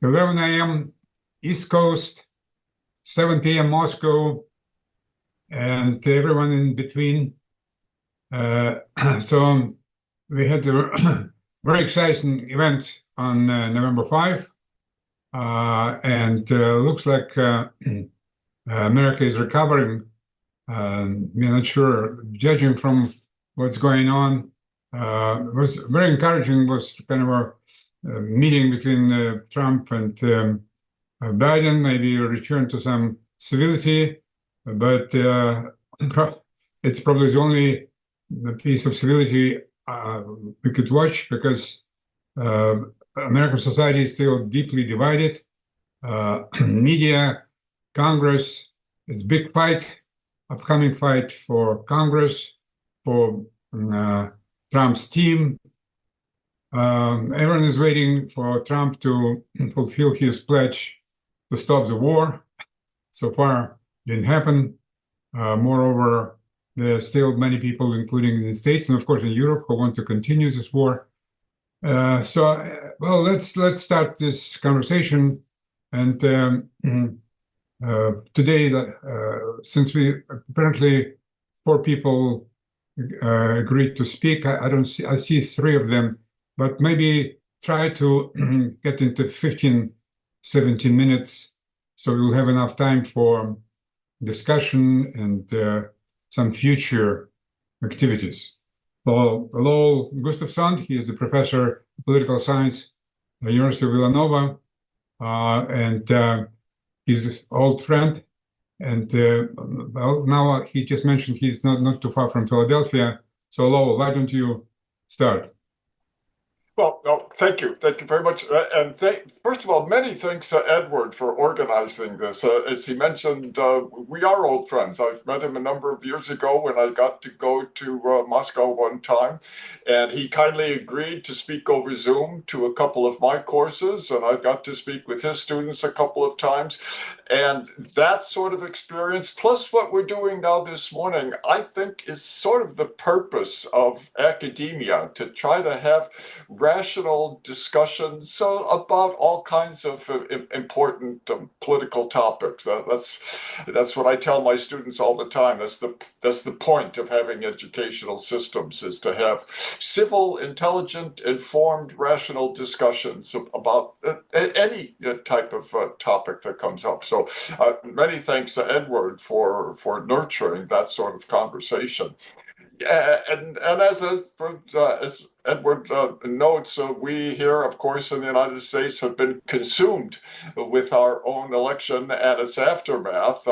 11 a.m. East Coast, 7 p.m. Moscow, and everyone in between. So we had a very exciting event on November 5, and looks like America is recovering. We're not sure, judging from what's going on. Was very encouraging was kind of a meeting between Trump and Biden, maybe a return to some civility, but it's probably the only piece of civility we could watch, because American society is still deeply divided. Media, Congress, it's big fight, upcoming fight for Congress, for Trump's team. Everyone is waiting for Trump to fulfill his pledge to stop the war. So far, didn't happen. Moreover, there are still many people, including in the States and of course in Europe, who want to continue this war. Well, let's start this conversation. And today, since we apparently 4 people agreed to speak, I see 3 of them, but maybe try to get into 15, 17 minutes, so we'll have enough time for discussion and some future activities. So, Lowell Gustafson, he is the professor of political science at the University of Villanova, and he's an old friend. And well, now he just mentioned he's not too far from Philadelphia. So, Lowell, why don't you start? Well, no, thank you. Thank you very much. And first of all, many thanks to Edward for organizing this. As he mentioned, we are old friends. I've met him a number of years ago when I got to go to Moscow one time. And he kindly agreed to speak over Zoom to a couple of my courses. And I got to speak with his students a couple of times. And that sort of experience, plus what we're doing now this morning, I think is sort of the purpose of academia, to try to have rational discussions about all kinds of important political topics. That's what I tell my students all the time. That's the point of having educational systems, is to have civil, intelligent, informed, rational discussions about any type of topic that comes up. So many thanks to Edward for nurturing that sort of conversation. And as Edward notes, we here, of course, in the United States have been consumed with our own election and its aftermath.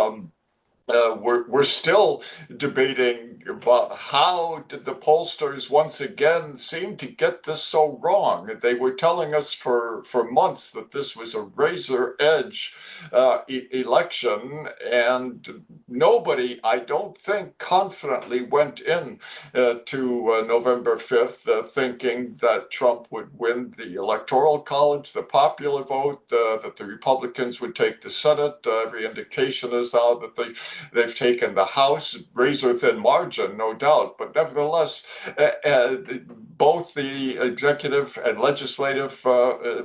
We're still debating about how did the pollsters once again seem to get this so wrong. They were telling us for months that this was a razor edge election, and nobody, I don't think, confidently went in to November 5th thinking that Trump would win the Electoral College, the popular vote, that the Republicans would take the Senate. Every indication is now that they've taken the House, razor-thin margin, no doubt, but nevertheless, both the executive and legislative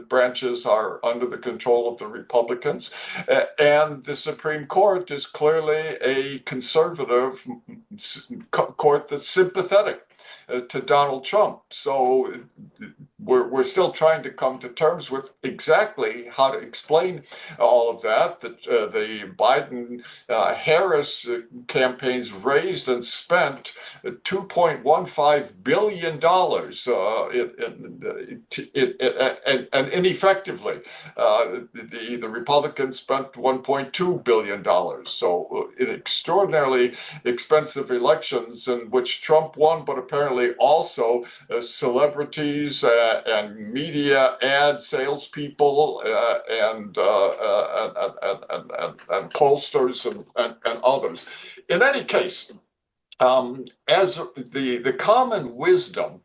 branches are under the control of the Republicans, and the Supreme Court is clearly a conservative court that's sympathetic to Donald Trump. So we're still trying to come to terms with exactly how to explain all of that. The Biden-Harris campaigns raised and spent $2.15 billion and ineffectively. The Republicans spent $1.2 billion. So in extraordinarily expensive elections in which Trump won, but apparently also celebrities and media ad salespeople and pollsters and others. In any case, As the common wisdom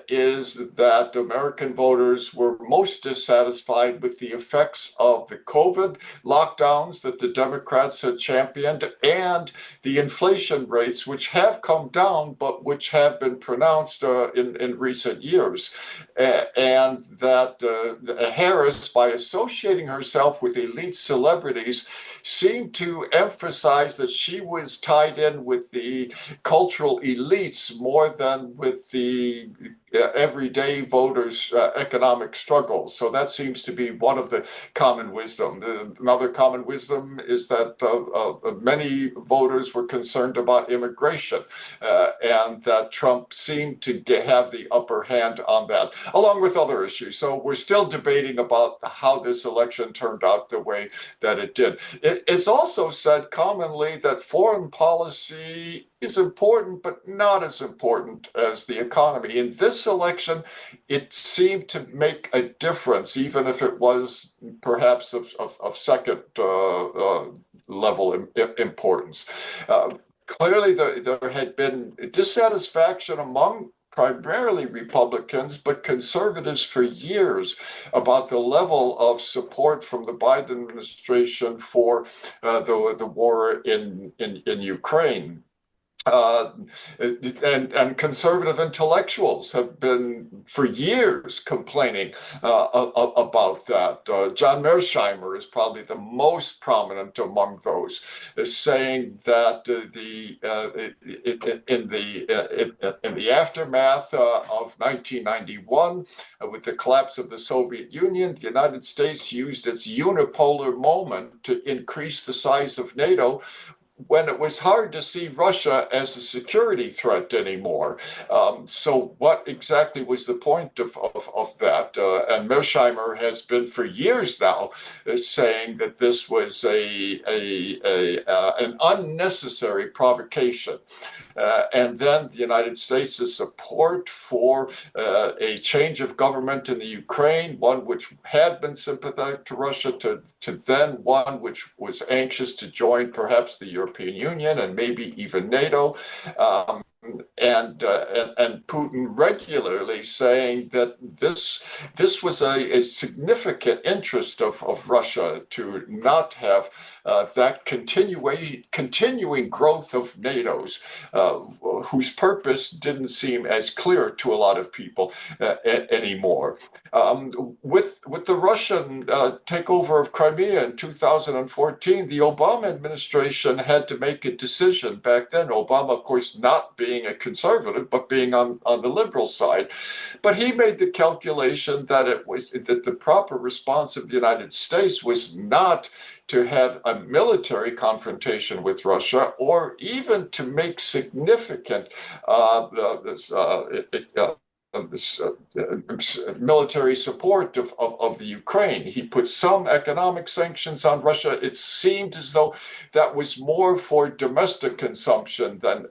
is that American voters were most dissatisfied with the effects of the COVID lockdowns that the Democrats had championed and the inflation rates, which have come down, but which have been pronounced in recent years. And that Harris, by associating herself with elite celebrities, seemed to emphasize that she was tied in with the cultural elites more than with the everyday voters' economic struggles. So that seems to be one of the common wisdom. Another common wisdom is that many voters were concerned about immigration, and that Trump seemed to have the upper hand on that, along with other issues. So we're still debating about how this election turned out the way that it did. It's also said commonly that foreign policy is important, but not as important as the economy. In this election, it seemed to make a difference, even if it was perhaps of second level importance. Clearly, there had been dissatisfaction among primarily Republicans, but conservatives for years about the level of support from the Biden administration for the war in Ukraine. And conservative intellectuals have been for years complaining about that. John Mearsheimer is probably the most prominent among those, saying that in the aftermath of 1991, with the collapse of the Soviet Union, the United States used its unipolar moment to increase the size of NATO, when it was hard to see Russia as a security threat anymore. So what exactly was the point of that? And Mearsheimer has been for years now saying that this was an unnecessary provocation. And then the United States' support for a change of government in the Ukraine, one which had been sympathetic to Russia, to then one which was anxious to join perhaps the European Union and maybe even NATO. And Putin regularly saying that this was a significant interest of Russia to not have that continuing growth of NATO's, whose purpose didn't seem as clear to a lot of people anymore. With the Russian takeover of Crimea in 2014, the Obama administration had to make a decision back then. Obama, of course, not being a conservative, but being on the liberal side. But he made the calculation that that the proper response of the United States was not to have a military confrontation with Russia, or even to make significant military support of the Ukraine. He put some economic sanctions on Russia. It seemed as though that was more for domestic consumption than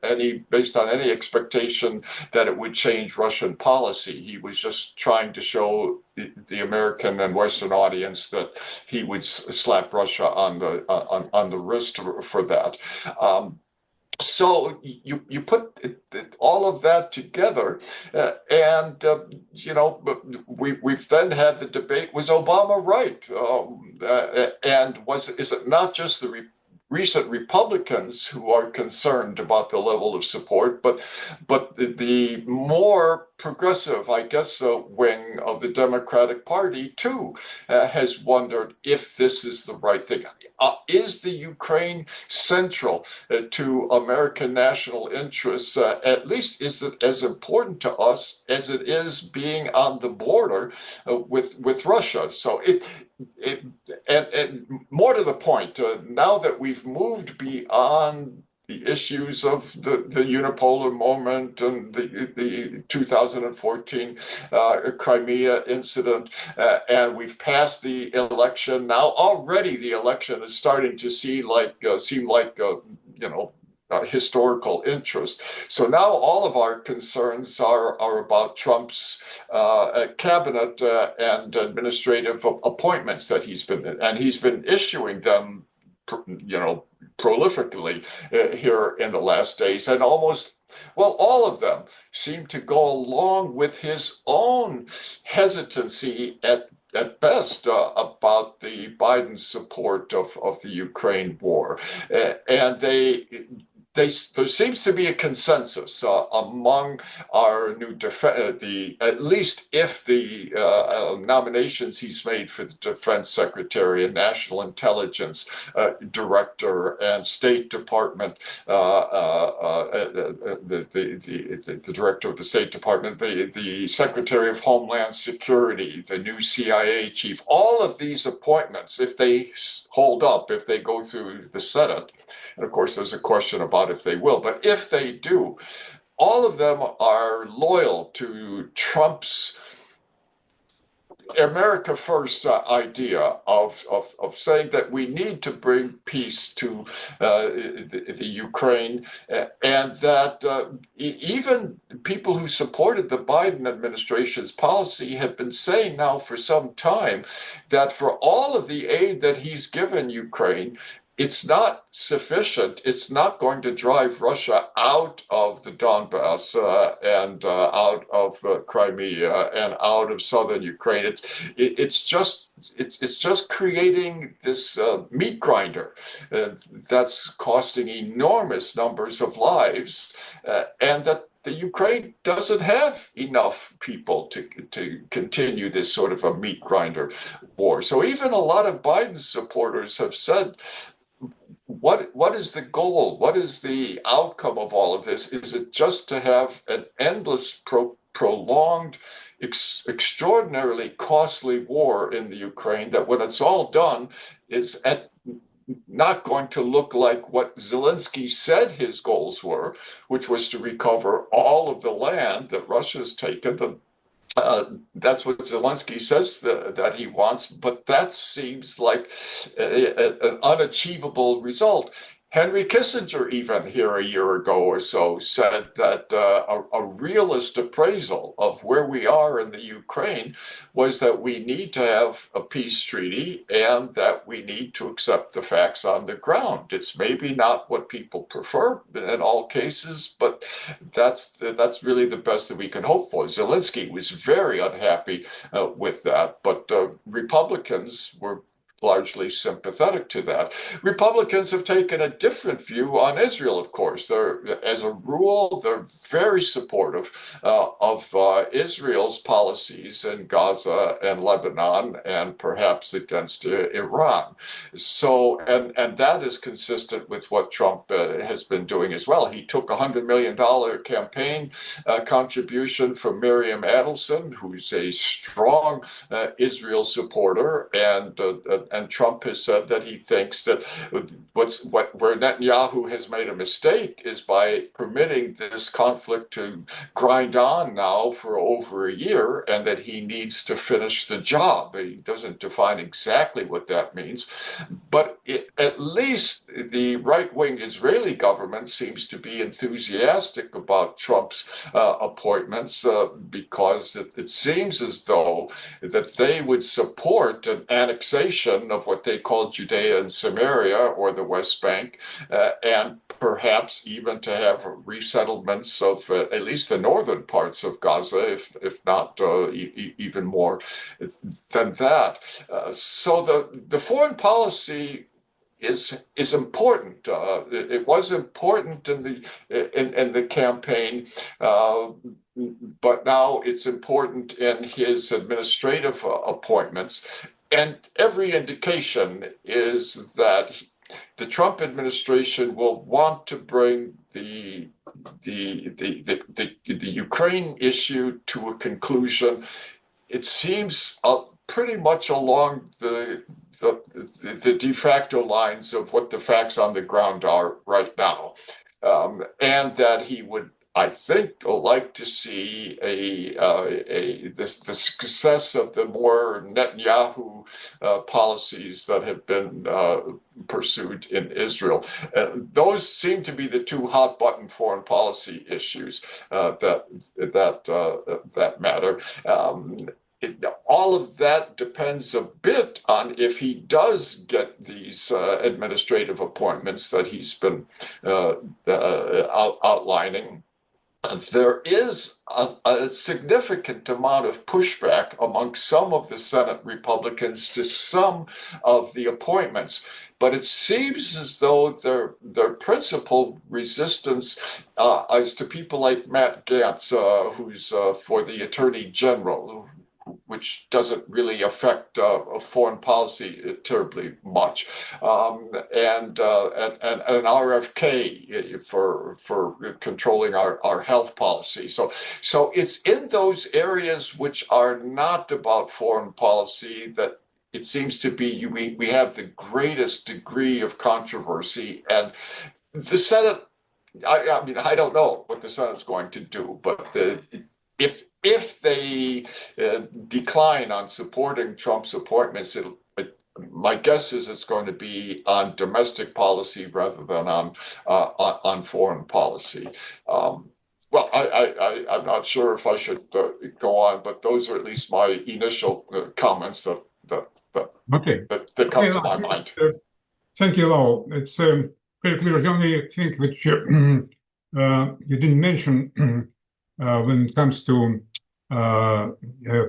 based on any expectation that it would change Russian policy. He was just trying to show the American and Western audience that he would slap Russia on the wrist for that. So you put all of that together, and we've then had the debate: was Obama right? And is it not just the recent Republicans who are concerned about the level of support, but the more progressive, I guess, wing of the Democratic Party too has wondered if this is the right thing. Is the Ukraine central to American national interests? At least is it as important to us as it is being on the border with Russia? So and more to the point, now that we've moved beyond the issues of the unipolar moment and the 2014 Crimea incident, and we've passed the election. Now already the election is starting to seem like historical interest. So now all of our concerns are about Trump's cabinet and administrative appointments that he's been issuing them, prolifically here in the last days, and all of them seem to go along with his own hesitancy at best about the Biden support of the Ukraine war. And there seems to be a consensus among our new at least if the nominations he's made for the defense secretary and national intelligence director and State Department, the director of the State Department, the secretary of Homeland Security, the new CIA chief, all of these appointments, if they hold up, if they go through the Senate, and of course, there's a question about if they will, but if they do, all of them are loyal to Trump's America First idea of saying that we need to bring peace to the Ukraine, and that even people who supported the Biden administration's policy have been saying now for some time that for all of the aid that he's given Ukraine, it's not sufficient. It's not going to drive Russia out of the Donbass and out of Crimea and out of southern Ukraine. It's just creating this meat grinder that's costing enormous numbers of lives, and that the Ukraine doesn't have enough people to continue this sort of a meat grinder war. So even a lot of Biden's supporters have said, what is the goal? What is the outcome of all of this? Is it just to have an endless, prolonged, extraordinarily costly war in the Ukraine that when it's all done is not going to look like what Zelensky said his goals were, which was to recover all of the land that Russia's taken? That's what Zelensky says that he wants, but that seems like an unachievable result. Henry Kissinger, even here a year ago or so, said that a realist appraisal of where we are in the Ukraine was that we need to have a peace treaty and that we need to accept the facts on the ground. It's maybe not what people prefer in all cases, but that's really the best that we can hope for. Zelensky was very unhappy with that, but Republicans were largely sympathetic to that. Republicans have taken a different view on Israel, of course. As a rule, they're very supportive of Israel's policies in Gaza and Lebanon and perhaps against Iran. So, and that is consistent with what Trump has been doing as well. He took a $100 million campaign contribution from Miriam Adelson, who's a strong Israel supporter, and Trump has said that he thinks that where Netanyahu has made a mistake is by permitting this conflict to grind on now for over a year, and that he needs to finish the job. He doesn't define exactly what that means, but at least the right-wing Israeli government seems to be enthusiastic about Trump's appointments because it seems as though that they would support an annexation of what they call Judea and Samaria, or the West Bank, and perhaps even to have resettlements of at least the northern parts of Gaza, if not even more than that. So the foreign policy is important. It was important in the campaign, but now it's important in his administrative appointments. And every indication is that the Trump administration will want to bring the Ukraine issue to a conclusion. It seems pretty much along the de facto lines of what the facts on the ground are right now, and that he would, I think, like to see the success of the more Netanyahu policies that have been pursued in Israel. Those seem to be the two hot button foreign policy issues that matter. all of that depends a bit on if he does get these administrative appointments that he's been outlining. There is a significant amount of pushback among some of the Senate Republicans to some of the appointments, but it seems as though their principal resistance is to people like Matt Gaetz, who's for the Attorney General, which doesn't really affect foreign policy terribly much, and RFK for controlling our health policy. So it's in those areas which are not about foreign policy that it seems to be we have the greatest degree of controversy, and the Senate. I mean, I don't know what the Senate's going to do, but if they decline on supporting Trump's appointments, my guess is it's going to be on domestic policy rather than on foreign policy. Well, I'm not sure if I should go on, but those are at least my initial comments that come to my mind. Thank you, Lowell. It's very clear. The only thing which you didn't mention when it comes to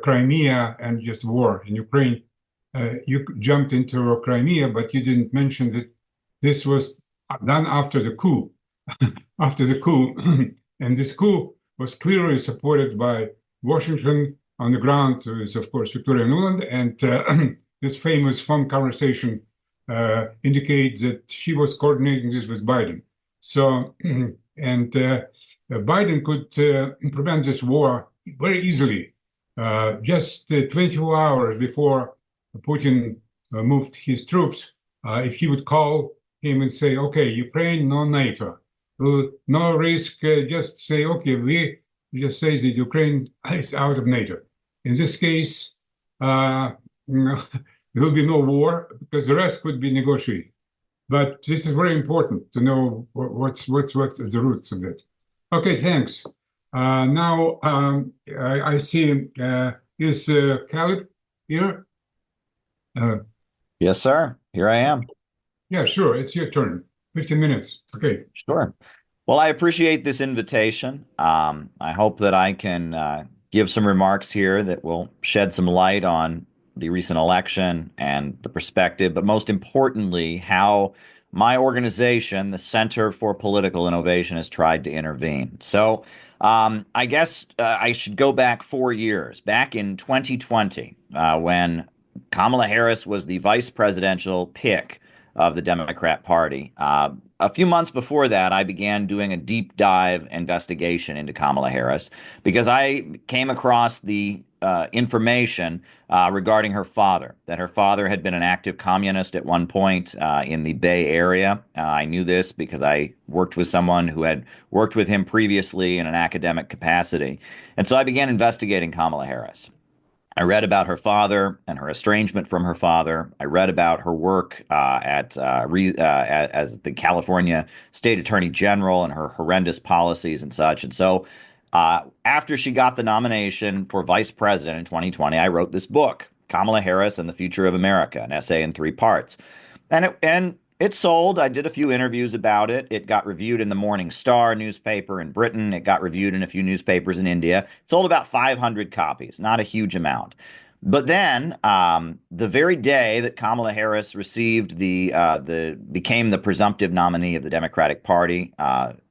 Crimea and just war in Ukraine, you jumped into Crimea, but you didn't mention that this was done after the coup. After the coup, and this coup was clearly supported by Washington on the ground, is of course Victoria Nuland, and this famous phone conversation indicates that she was coordinating this with Biden. So, and Biden could prevent this war very easily. Just 24 hours before Putin moved his troops, if he would call him and say, okay, Ukraine, no NATO, no risk, just say, okay, we just say that Ukraine is out of NATO. In this case, there will be no war because the rest could be negotiated. But this is very important to know what's the roots of it. Okay, thanks. Now I see, is Caleb here? Yes, sir. Here I am. Yeah, sure. It's your turn. 15 minutes. Okay. Sure. Well, I appreciate this invitation. I hope that I can give some remarks here that will shed some light on the recent election and the perspective, but most importantly, how my organization, the Center for Political Innovation, has tried to intervene. So I guess I should go back 4 years, back in 2020, when Kamala Harris was the vice presidential pick of the Democrat Party. A few months before that, I began doing a deep dive investigation into Kamala Harris because I came across the information regarding her father, that her father had been an active communist at one point in the Bay Area. I knew this because I worked with someone who had worked with him previously in an academic capacity. And so I began investigating Kamala Harris. I read about her father and her estrangement from her father. I read about her work as the California State Attorney General and her horrendous policies and such. And so after she got the nomination for vice president in 2020, I wrote this book, Kamala Harris and the Future of America, an essay in 3 parts. And it sold. I did a few interviews about it. It got reviewed in the Morning Star newspaper in Britain. It got reviewed in a few newspapers in India. It sold about 500 copies, not a huge amount. But then, the very day that Kamala Harris received became the presumptive nominee of the Democratic Party,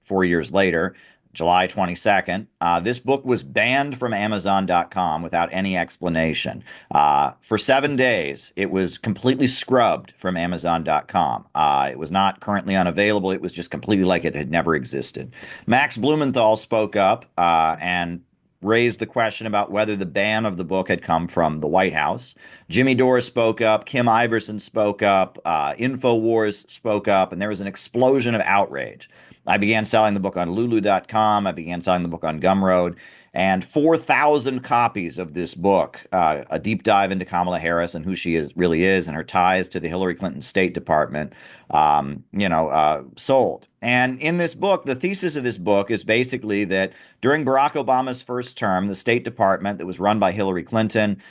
4 years later, July 22nd, this book was banned from Amazon.com without any explanation. For 7 days, it was completely scrubbed from Amazon.com. It was not currently unavailable. It was just completely like it had never existed. Max Blumenthal spoke up and raised the question about whether the ban of the book had come from the White House. Jimmy Dore spoke up. Kim Iverson spoke up. InfoWars spoke up. And there was an explosion of outrage. I began selling the book on Lulu.com. I began selling the book on Gumroad. and 4,000 copies of this book, a deep dive into Kamala Harris and who she really is and her ties to the Hillary Clinton State Department, sold. And in this book, the thesis of this book is basically that during Barack Obama's first term, the State Department that was run by Hillary Clinton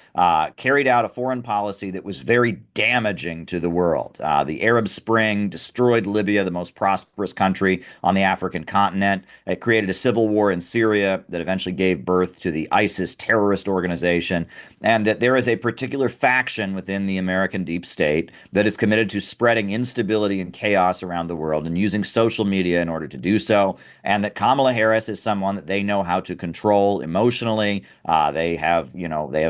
carried out a foreign policy that was very damaging to the world. The Arab Spring destroyed Libya, the most prosperous country on the African continent. It created a civil war in Syria that eventually gave birth to the ISIS terrorist organization, and that there is a particular faction within the American deep state that is committed to spreading instability and chaos around the world and using social media in order to do so, and that Kamala Harris is someone that they know how to control emotionally. They have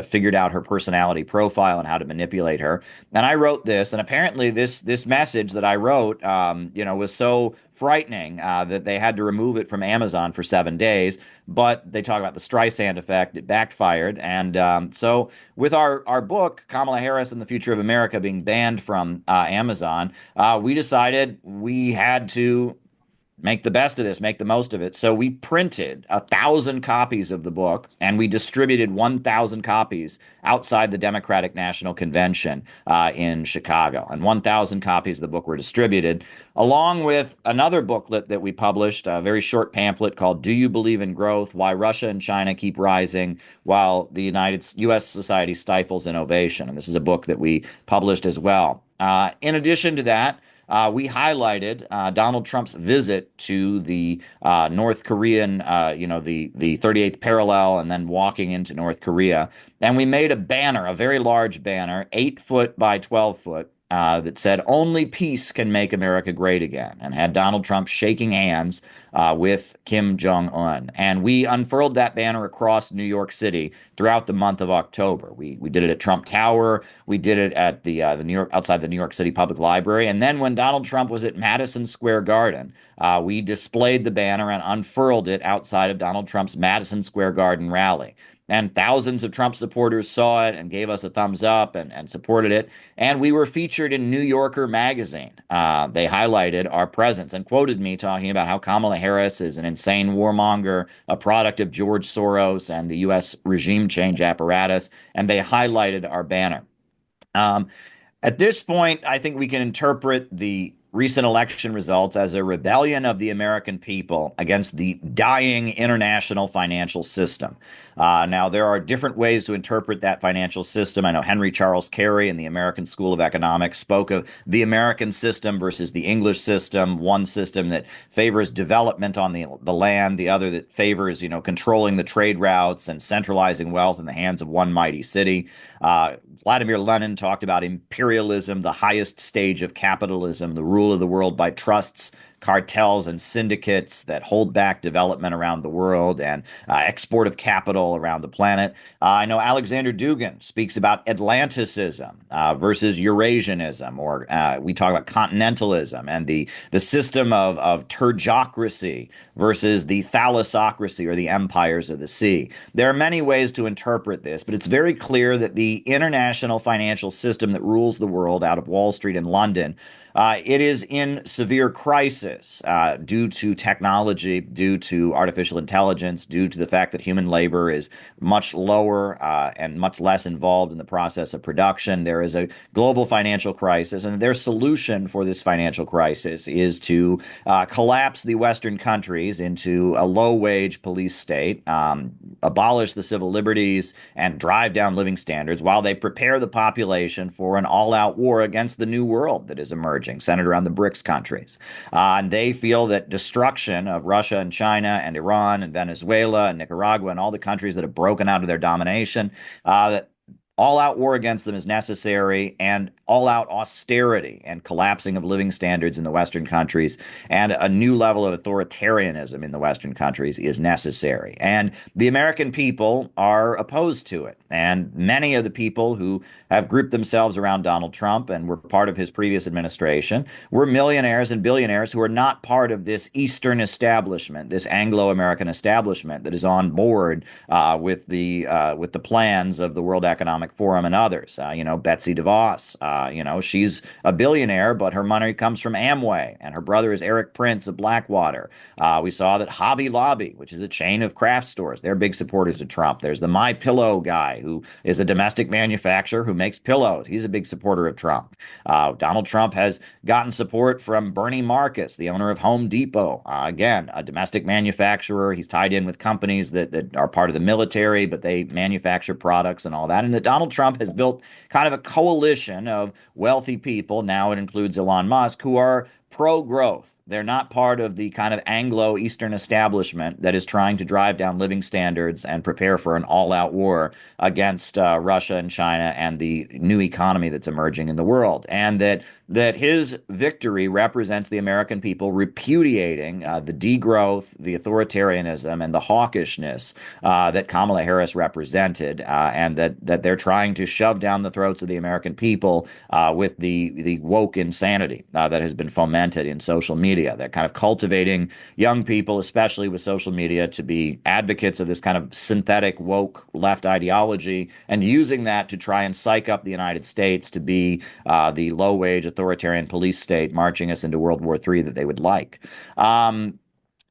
figured out her personality profile and how to manipulate her. And I wrote this, and apparently this message that I wrote, was so frightening that they had to remove it from Amazon for 7 days. But they talk about the Streisand effect. It backfired. And so with our book, Kamala Harris and the Future of America, being banned from Amazon, we decided we had to make the best of this, make the most of it. So we printed 1,000 copies of the book, and we distributed 1,000 copies outside the Democratic National Convention in Chicago. And 1,000 copies of the book were distributed, along with another booklet that we published, a very short pamphlet called "Do You Believe in Growth? Why Russia and China Keep Rising While the U.S. Society Stifles Innovation." And this is a book that we published as well. In addition to that, we highlighted Donald Trump's visit to the North Korean, the 38th parallel, and then walking into North Korea. And we made a banner, a very large banner, 8 foot by 12 foot, that said, "Only peace can make America great again," and had Donald Trump shaking hands with Kim Jong-un. And we unfurled that banner across New York City throughout the month of October. We did it at Trump Tower. We did it at the outside the New York City Public Library. And then when Donald Trump was at Madison Square Garden, we displayed the banner and unfurled it outside of Donald Trump's Madison Square Garden rally. And thousands of Trump supporters saw it and gave us a thumbs up and supported it. And we were featured in New Yorker magazine. They highlighted our presence and quoted me talking about how Kamala Harris is an insane warmonger, a product of George Soros and the U.S. regime change apparatus. And they highlighted our banner. At this point, I think we can interpret the recent election results as a rebellion of the American people against the dying international financial system. Now, there are different ways to interpret that financial system. I know Henry Charles Carey in the American School of Economics spoke of the American system versus the English system, one system that favors development on the land, the other that favors, controlling the trade routes and centralizing wealth in the hands of one mighty city. Vladimir Lenin talked about imperialism, the highest stage of capitalism, the rule of the world by trusts, cartels, and syndicates that hold back development around the world and export of capital around the planet. I know Alexander Dugin speaks about Atlanticism versus Eurasianism, or we talk about continentalism and the system of turgocracy versus the thalassocracy, or the empires of the sea. There are many ways to interpret this, but it's very clear that the international financial system that rules the world out of Wall Street and London, it is in severe crisis due to technology, due to artificial intelligence, due to the fact that human labor is much lower and much less involved in the process of production. There is a global financial crisis, and their solution for this financial crisis is to collapse the Western countries into a low-wage police state, abolish the civil liberties, and drive down living standards while they prepare the population for an all-out war against the new world that is emerging, centered around the BRICS countries. And they feel that destruction of Russia and China and Iran and Venezuela and Nicaragua and all the countries that have broken out of their domination, that all-out war against them is necessary, and all-out austerity and collapsing of living standards in the Western countries and a new level of authoritarianism in the Western countries is necessary. And the American people are opposed to it. And many of the people who have grouped themselves around Donald Trump and were part of his previous administration were millionaires and billionaires who are not part of this Eastern establishment, this Anglo-American establishment that is on board with the plans of the World Economic Economic Forum and others. Betsy DeVos, she's a billionaire, but her money comes from Amway, and her brother is Eric Prince of Blackwater. We saw that Hobby Lobby, which is a chain of craft stores, they're big supporters of Trump. There's the My Pillow guy, who is a domestic manufacturer who makes pillows. He's a big supporter of Trump. Donald Trump has gotten support from Bernie Marcus, the owner of Home Depot. Again, a domestic manufacturer. He's tied in with companies that are part of the military, but they manufacture products and all that. And that Donald Trump has built kind of a coalition of wealthy people. Now it includes Elon Musk, who are pro-growth. They're not part of the kind of Anglo-Eastern establishment that is trying to drive down living standards and prepare for an all-out war against Russia and China and the new economy that's emerging in the world. And that his victory represents the American people repudiating the degrowth, the authoritarianism, and the hawkishness that Kamala Harris represented, and that they're trying to shove down the throats of the American people with the woke insanity that has been fomented in social media. They're kind of cultivating young people, especially with social media, to be advocates of this kind of synthetic woke left ideology and using that to try and psych up the United States to be the low-wage authoritarian police state marching us into World War III that they would like.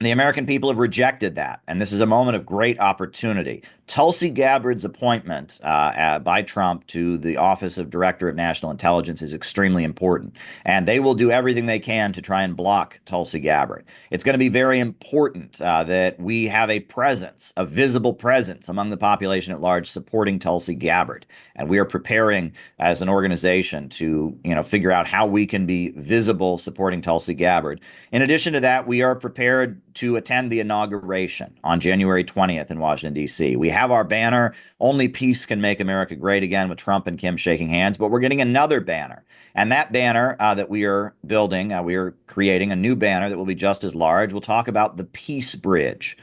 The American people have rejected that, and this is a moment of great opportunity. Tulsi Gabbard's appointment by Trump to the Office of Director of National Intelligence is extremely important, and they will do everything they can to try and block Tulsi Gabbard. It's going to be very important that we have a presence, a visible presence among the population at large supporting Tulsi Gabbard, and we are preparing as an organization to, figure out how we can be visible supporting Tulsi Gabbard. In addition to that, we are prepared to attend the inauguration on January 20th in Washington, D.C. We have our banner, "Only Peace Can Make America Great Again," with Trump and Kim shaking hands, but we're getting another banner. And that banner that we are building, we are creating a new banner that will be just as large. We'll talk about the Peace Bridge,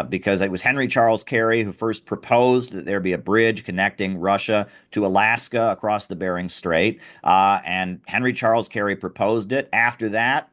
because it was Henry Charles Carey who first proposed that there be a bridge connecting Russia to Alaska across the Bering Strait. And Henry Charles Carey proposed it. After that,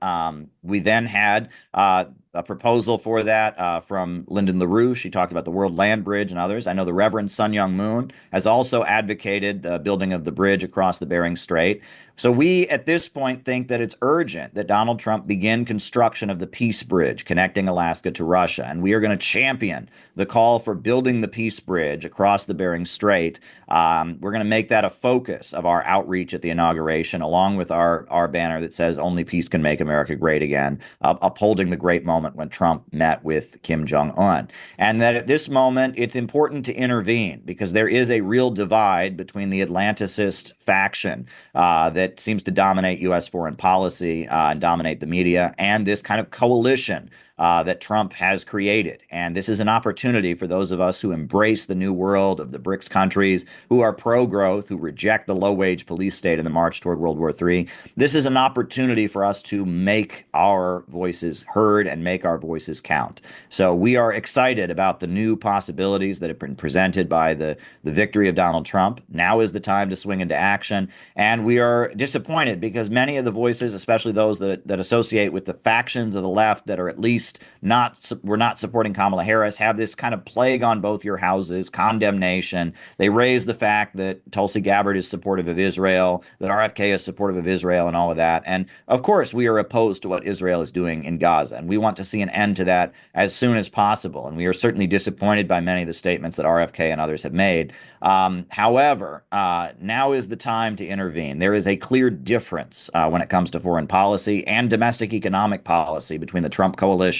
we then had a proposal for that from Lyndon LaRouche. She talked about the World Land Bridge and others. I know the Reverend Sun Young Moon has also advocated the building of the bridge across the Bering Strait. So we, at this point, think that it's urgent that Donald Trump begin construction of the Peace Bridge connecting Alaska to Russia. And we are going to champion the call for building the Peace Bridge across the Bering Strait. We're going to make that a focus of our outreach at the inauguration, along with our banner that says "Only Peace Can Make America Great Again," upholding the great moment when Trump met with Kim Jong-un. And that at this moment, it's important to intervene because there is a real divide between the Atlanticist faction that seems to dominate U.S. foreign policy and dominate the media, and this kind of coalition that Trump has created. And this is an opportunity for those of us who embrace the new world of the BRICS countries, who are pro-growth, who reject the low-wage police state in the march toward World War III. This is an opportunity for us to make our voices heard and make our voices count. So we are excited about the new possibilities that have been presented by the victory of Donald Trump. Now is the time to swing into action. And we are disappointed because many of the voices, especially those that associate with the factions of the left that are at least we're not supporting Kamala Harris, have this kind of plague on both your houses, condemnation. They raise the fact that Tulsi Gabbard is supportive of Israel, that RFK is supportive of Israel, and all of that. And of course, we are opposed to what Israel is doing in Gaza, and we want to see an end to that as soon as possible. And we are certainly disappointed by many of the statements that RFK and others have made. However, now is the time to intervene. There is a clear difference when it comes to foreign policy and domestic economic policy between the Trump coalition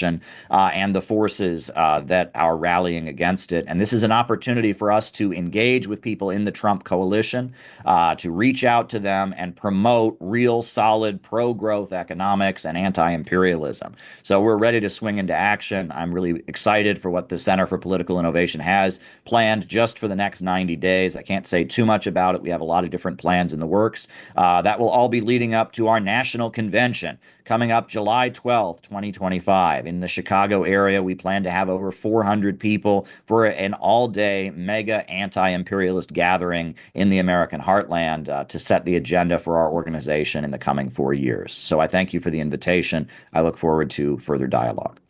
and the forces that are rallying against it. And this is an opportunity for us to engage with people in the Trump coalition, to reach out to them and promote real, solid, pro-growth economics and anti-imperialism. So we're ready to swing into action. I'm really excited for what the Center for Political Innovation has planned just for the next 90 days. I can't say too much about it. We have a lot of different plans in the works. That will all be leading up to our national convention coming up July 12th, 2025. In the Chicago area, we plan to have over 400 people for an all-day mega anti-imperialist gathering in the American heartland to set the agenda for our organization in the coming 4 years. So I thank you for the invitation. I look forward to further dialogue.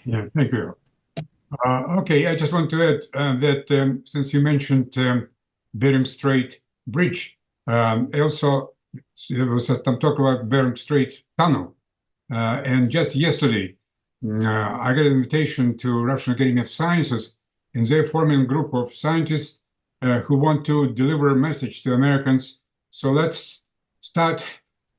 Yeah, thank you. Okay, I just want to add that since you mentioned Bering Strait bridge. Also, there was some talk about Bering Strait tunnel. And just yesterday, I got an invitation to Russian Academy of Sciences, and they're forming a group of scientists who want to deliver a message to Americans. So let's stop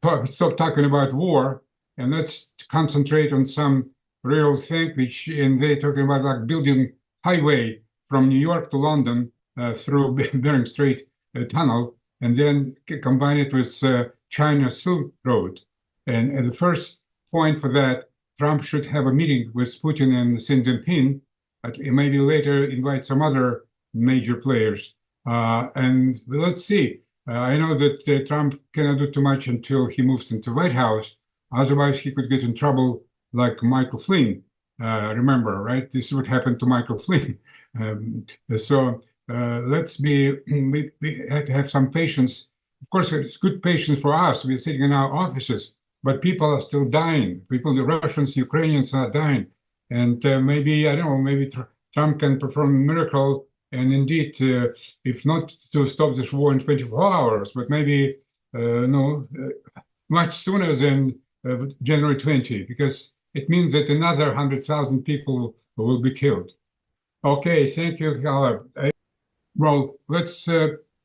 talking about war, and let's concentrate on some real thing, and they're talking about like building highway from New York to London through Bering Strait tunnel, and then combine it with China Silk Road. And the first point for that, Trump should have a meeting with Putin and Xi Jinping, but maybe later invite some other major players. And let's see. I know that Trump cannot do too much until he moves into the White House. Otherwise, he could get in trouble like Michael Flynn. Remember, right? This is what happened to Michael Flynn. So let's we have to have some patience. Of course, it's good patience for us. We're sitting in our offices, but people are still dying. People, the Russians, Ukrainians are dying. And maybe, I don't know, maybe Trump can perform a miracle. And indeed, if not to stop this war in 24 hours, but maybe much sooner than January 20, because it means that another 100,000 people will be killed. Okay, thank you, Caleb. Well, let's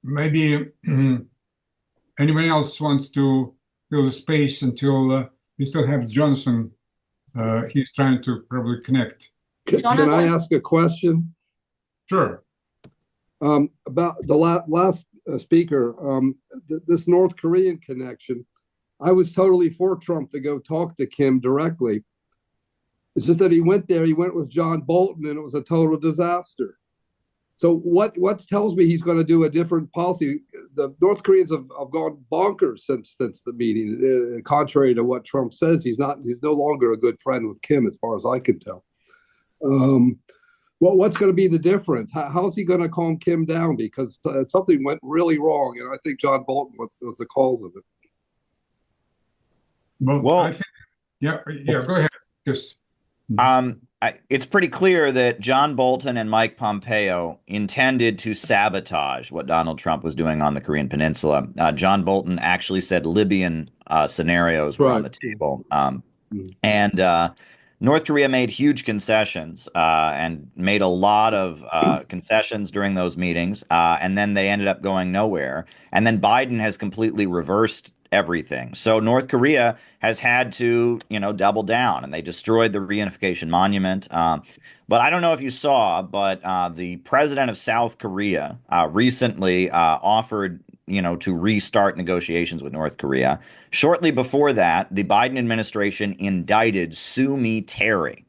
maybe anyone else wants to fill the space until we still have Johnson. He's trying to probably connect. Can I ask a question? Sure. About the last speaker, this North Korean connection, I was totally for Trump to go talk to Kim directly. It's just that he went there, he went with John Bolton, and it was a total disaster. So what tells me he's going to do a different policy? The North Koreans have gone bonkers since the meeting. Contrary to what Trump says, he's no longer a good friend with Kim, as far as I can tell. What's going to be the difference? How's he going to calm Kim down? Because something went really wrong, and I think John Bolton was the cause of it. Well, I think, yeah, go ahead. Just. It's pretty clear that John Bolton and Mike Pompeo intended to sabotage what Donald Trump was doing on the Korean Peninsula. John Bolton actually said Libyan scenarios were on the table. And North Korea made huge concessions and made a lot of concessions during those meetings. And then they ended up going nowhere. And then Biden has completely reversed everything. So North Korea has had to, double down, and they destroyed the reunification monument. But I don't know if you saw, but the president of South Korea recently offered, to restart negotiations with North Korea. Shortly before that, the Biden administration indicted Sue Mi Terry.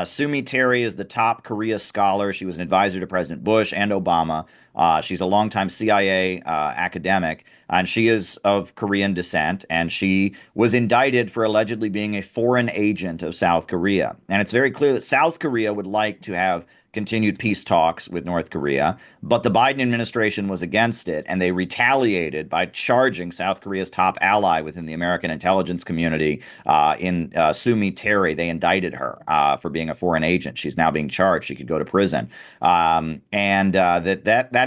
Sue Mi Terry is the top Korea scholar. She was an advisor to President Bush and Obama. She's a longtime CIA academic, and she is of Korean descent, and she was indicted for allegedly being a foreign agent of South Korea. And it's very clear that South Korea would like to have continued peace talks with North Korea, but the Biden administration was against it, and they retaliated by charging South Korea's top ally within the American intelligence community in Sue Mi Terry. They indicted her for being a foreign agent. She's now being charged. She could go to prison. That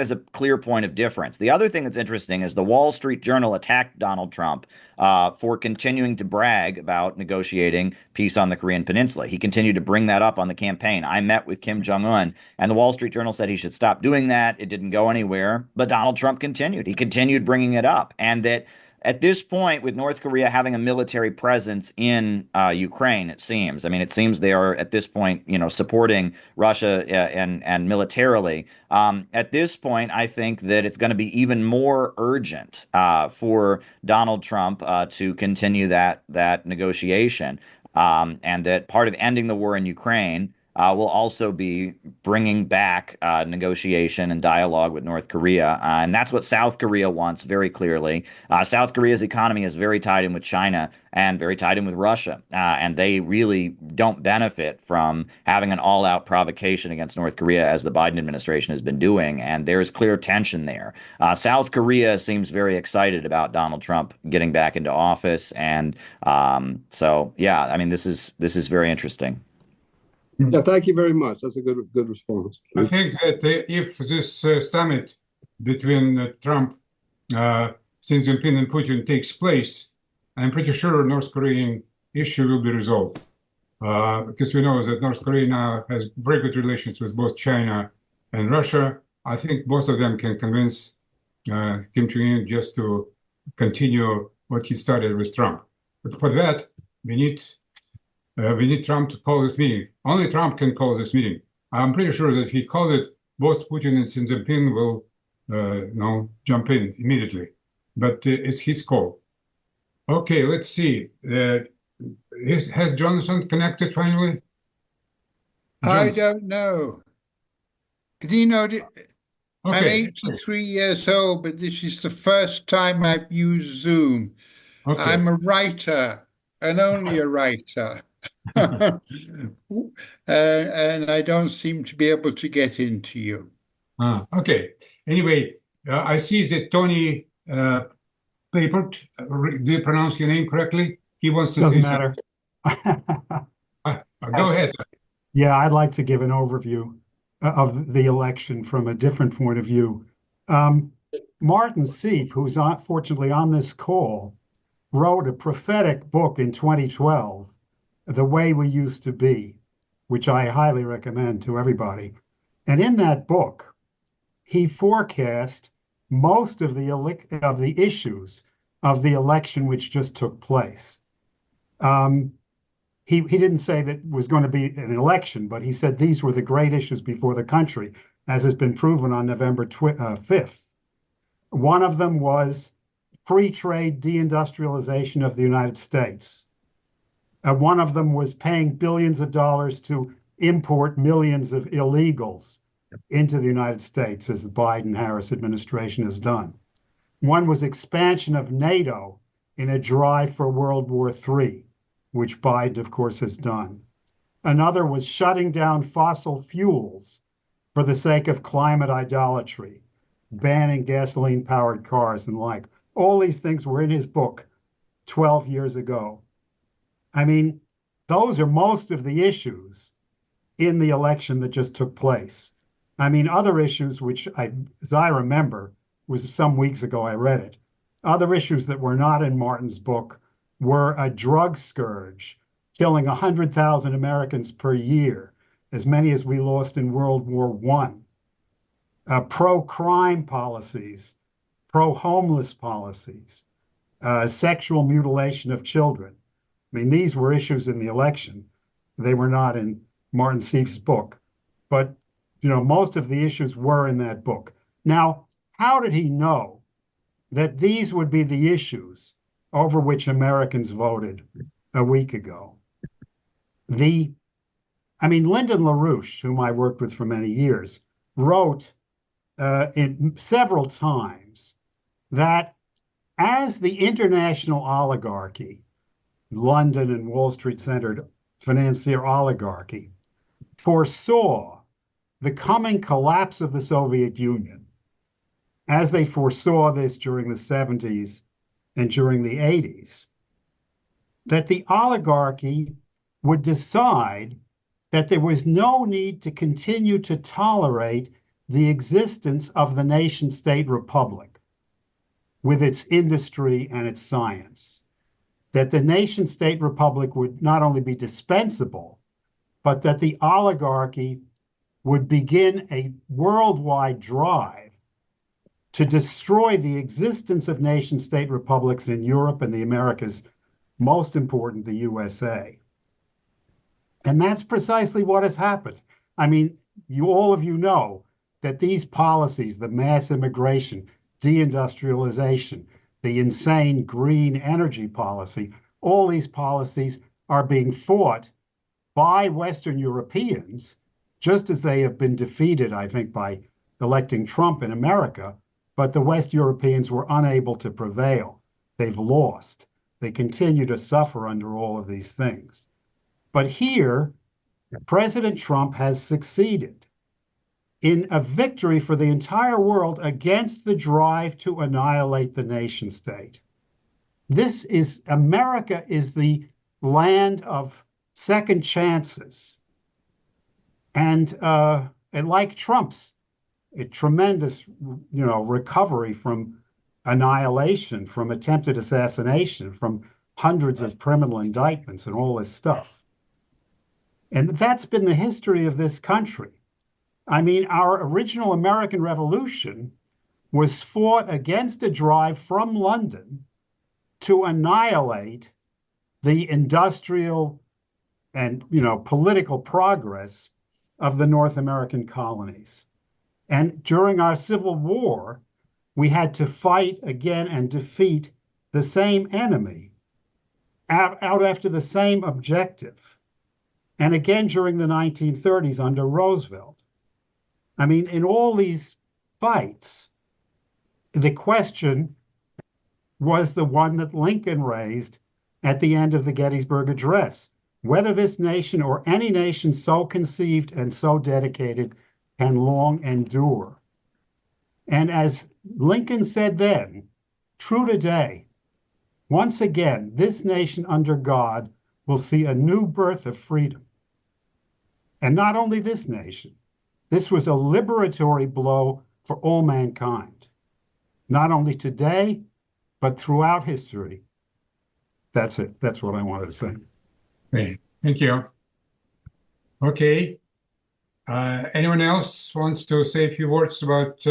is a clear point of difference. The other thing that's interesting is the Wall Street Journal attacked Donald Trump for continuing to brag about negotiating peace on the Korean Peninsula. He continued to bring that up on the campaign. I met with Kim Jong-un, and the Wall Street Journal said he should stop doing that. It didn't go anywhere, but Donald Trump continued. He continued bringing it up, and that at this point, with North Korea having a military presence in Ukraine, it seems. I mean, it seems they are at this point, supporting Russia and militarily. At this point, I think that it's going to be even more urgent for Donald Trump to continue that negotiation, and that part of ending the war in Ukraine will also be bringing back negotiation and dialogue with North Korea. And that's what South Korea wants very clearly. South Korea's economy is very tied in with China and very tied in with Russia. And they really don't benefit from having an all-out provocation against North Korea as the Biden administration has been doing. And there's clear tension there. South Korea seems very excited about Donald Trump getting back into office. And so, yeah, I mean, this is very interesting. Yeah, thank you very much. That's a good response. I think that if this summit between Trump, Xi Jinping, and Putin takes place, I'm pretty sure North Korean issue will be resolved. Because we know that North Korea now has very good relations with both China and Russia. I think both of them can convince Kim Jong-un just to continue what he started with Trump. But for that, we need Trump to call this meeting. Only Trump can call this meeting. I'm pretty sure that if he calls it, both Putin and Xi Jinping will jump in immediately. But it's his call. Okay, let's see. Has Jonathan connected finally? I don't know. You know, I'm Okay. 83 years old, but this is the first time I've used Zoom. Okay. I'm a writer, and only a writer. And I don't seem to be able to get into you. Okay. Anyway, I see that Tony Papart, do you pronounce your name correctly? He wants to Doesn't say matter. Go ahead. Yeah, I'd like to give an overview of the election from a different point of view. Martin Sieff, who's fortunately on this call, wrote a prophetic book in 2012, The Way We Used to Be, which I highly recommend to everybody. And in that book, he forecast most of the issues of the election which just took place. He didn't say that it was going to be an election, but he said these were the great issues before the country, as has been proven on November 5th. One of them was free trade deindustrialization of the United States. One of them was paying billions of dollars to import millions of illegals into the United States, as the Biden-Harris administration has done. One was expansion of NATO in a drive for World War III, which Biden, of course, has done. Another was shutting down fossil fuels for the sake of climate idolatry, banning gasoline-powered cars and like. All these things were in his book 12 years ago. I mean, those are most of the issues in the election that just took place. I mean, other issues, which as I remember, was some weeks ago I read it. Other issues that were not in Martin's book were a drug scourge, killing 100,000 Americans per year, as many as we lost in World War I. Pro-crime policies, pro-homeless policies, sexual mutilation of children. I mean, these were issues in the election. They were not in Martin Sieff's book. But, you know, most of the issues were in that book. Now, how did he know that these would be the issues over which Americans voted a week ago? Lyndon LaRouche, whom I worked with for many years, wrote several times that as the international oligarchy, London and Wall Street centered financier oligarchy, foresaw the coming collapse of the Soviet Union, as they foresaw this during the 70s and during the 80s, that the oligarchy would decide that there was no need to continue to tolerate the existence of the nation-state republic with its industry and its science, that the nation-state republic would not only be dispensable, but that the oligarchy would begin a worldwide drive to destroy the existence of nation-state republics in Europe and the Americas, most important, the USA. And that's precisely what has happened. I mean, all of you know that these policies, the mass immigration, deindustrialization, the insane green energy policy, all these policies are being fought by Western Europeans, just as they have been defeated, I think, by electing Trump in America. But the West Europeans were unable to prevail. They've lost. They continue to suffer under all of these things. But here, President Trump has succeeded in a victory for the entire world against the drive to annihilate the nation state. America is the land of second chances. And like Trump's a tremendous, recovery from annihilation, from attempted assassination, from hundreds of criminal indictments and all this stuff. And that's been the history of this country. I mean, our original American Revolution was fought against a drive from London to annihilate the industrial and, political progress of the North American colonies. And during our Civil War, we had to fight again and defeat the same enemy out after the same objective. And again during the 1930s under Roosevelt. I mean, in all these fights, the question was the one that Lincoln raised at the end of the Gettysburg Address, whether this nation or any nation so conceived and so dedicated can long endure. And as Lincoln said then, true today, once again, this nation under God will see a new birth of freedom. And not only this nation, this was a liberatory blow for all mankind, not only today, but throughout history. That's it. That's what I wanted to say. Okay, thank you. Okay. Anyone else wants to say a few words about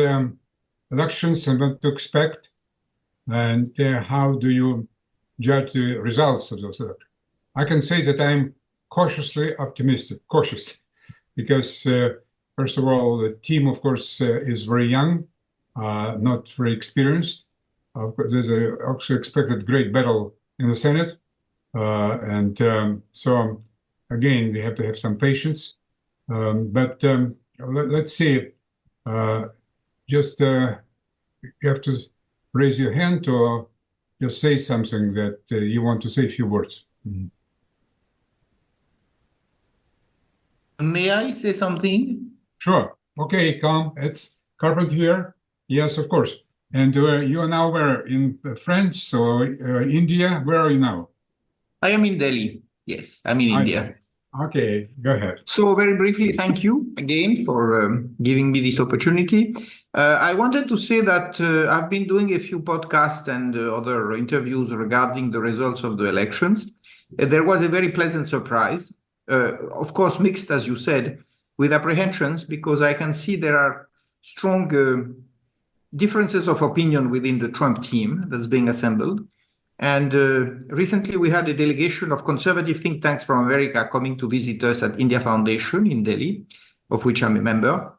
elections and what to expect? And how do you judge the results of those elections? I can say that I'm cautious, because first of all, the team, of course, is very young, not very experienced. There's also expected great battle in the Senate. So, again, we have to have some patience. But let's see. You have to raise your hand or just say something that you want to say a few words. Mm-hmm. May I say something? Sure. Okay, come. It's Carpentier. Yes, of course. And you are now where? In France or India? Where are you now? I am in Delhi. Yes, I'm in India. Okay, go ahead. So very briefly, thank you again for giving me this opportunity. I wanted to say that I've been doing a few podcasts and other interviews regarding the results of the elections. There was a very pleasant surprise, of course, mixed, as you said, with apprehensions, because I can see there are strong differences of opinion within the Trump team that's being assembled. And recently we had a delegation of conservative think tanks from America coming to visit us at India Foundation in Delhi, of which I'm a member.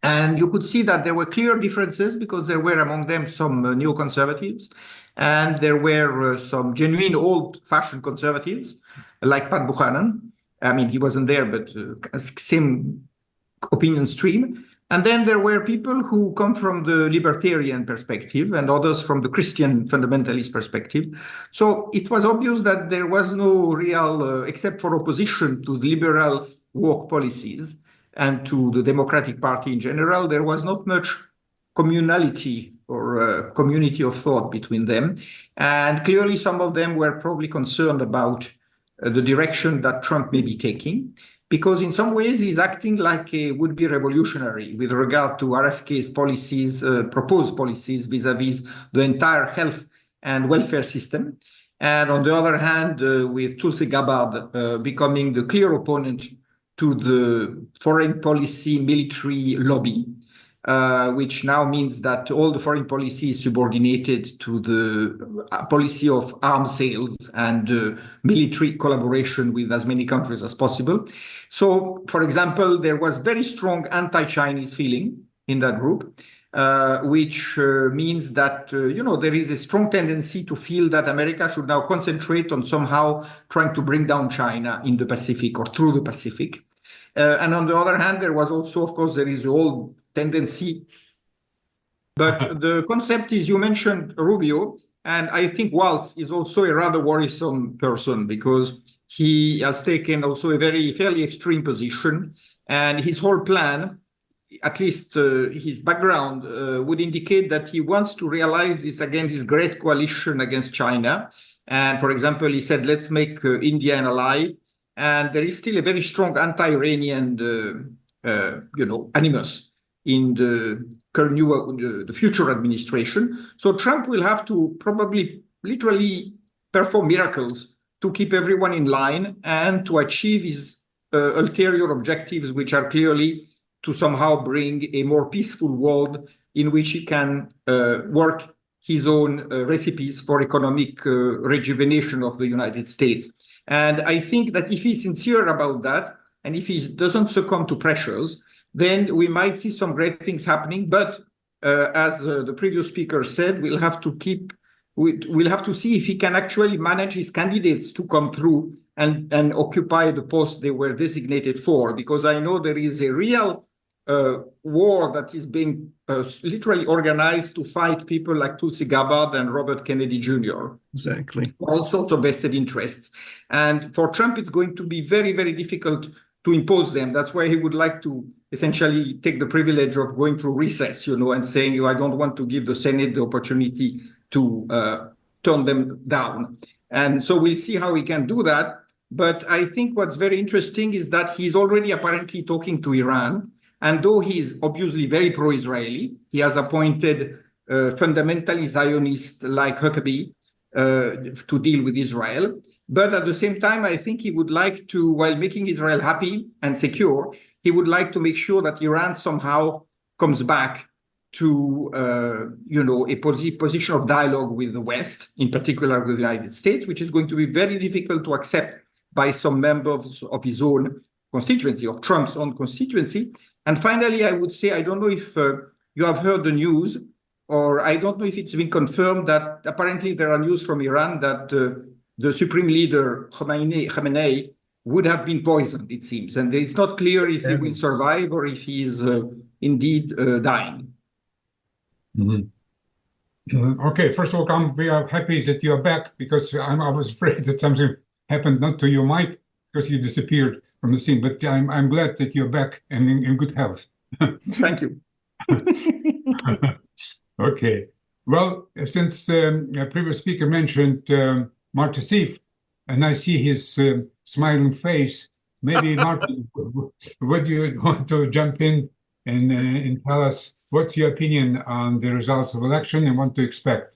And you could see that there were clear differences because there were among them some neoconservatives, and there were some genuine old-fashioned conservatives like Pat Buchanan. I mean, he wasn't there, but same opinion stream. And then there were people who come from the libertarian perspective and others from the Christian fundamentalist perspective. So it was obvious that there was no real, except for opposition to the liberal woke policies and to the Democratic Party in general, there was not much communality or community of thought between them. And clearly some of them were probably concerned about the direction that Trump may be taking, because in some ways he's acting like a would-be revolutionary with regard to RFK's policies, proposed policies vis-a-vis the entire health and welfare system. And on the other hand, with Tulsi Gabbard becoming the clear opponent to the foreign policy military lobby, which now means that all the foreign policy is subordinated to the policy of arms sales and military collaboration with as many countries as possible. So, for example, there was very strong anti-Chinese feeling in that group, which means that, there is a strong tendency to feel that America should now concentrate on somehow trying to bring down China in the Pacific or through the Pacific. And on the other hand, there was also, of course, there is the old tendency. But the concept is, you mentioned Rubio, and I think Walz is also a rather worrisome person because he has taken also a fairly extreme position, and his whole plan, at least his background, would indicate that he wants to realize this great coalition against China. And for example, he said, let's make India an ally. And there is still a very strong anti-Iranian, animus in the future administration. So Trump will have to probably literally perform miracles to keep everyone in line and to achieve his ulterior objectives, which are clearly to somehow bring a more peaceful world in which he can work his own recipes for economic rejuvenation of the United States. And I think that if he's sincere about that, and if he doesn't succumb to pressures, then we might see some great things happening. But as the previous speaker said, we'll have to see if he can actually manage his candidates to come through and occupy the post they were designated for. Because I know there is a real war that is being literally organized to fight people like Tulsi Gabbard and Robert Kennedy Jr. Exactly. All sorts of vested interests. And for Trump, it's going to be very, very difficult to impose them. That's why he would like to essentially take the privilege of going through recess, and saying, I don't want to give the Senate the opportunity to turn them down. And so we'll see how he can do that. But I think what's very interesting is that he's already apparently talking to Iran. And though he's obviously very pro-Israeli, he has appointed fundamentally Zionists like Huckabee to deal with Israel. But at the same time, I think he would like to, while making Israel happy and secure, he would like to make sure that Iran somehow comes back to, a position of dialogue with the West, in particular with the United States, which is going to be very difficult to accept by some members of his own constituency, of Trump's own constituency. And finally, I would say, I don't know if you have heard the news, or I don't know if it's been confirmed that apparently there are news from Iran that the supreme leader, Khamenei, would have been poisoned, it seems. And it's not clear if he will survive or if he is indeed dying. Mm-hmm. Okay, first of all, we are happy that you are back, because I was afraid that something happened, not to you, Mike, because you disappeared from the scene. But I'm glad that you're back and in good health. Thank you. Okay. Well, since a previous speaker mentioned Martin Sieff, and I see his smiling face, maybe Martin, would you want to jump in and tell us what's your opinion on the results of election and what to expect?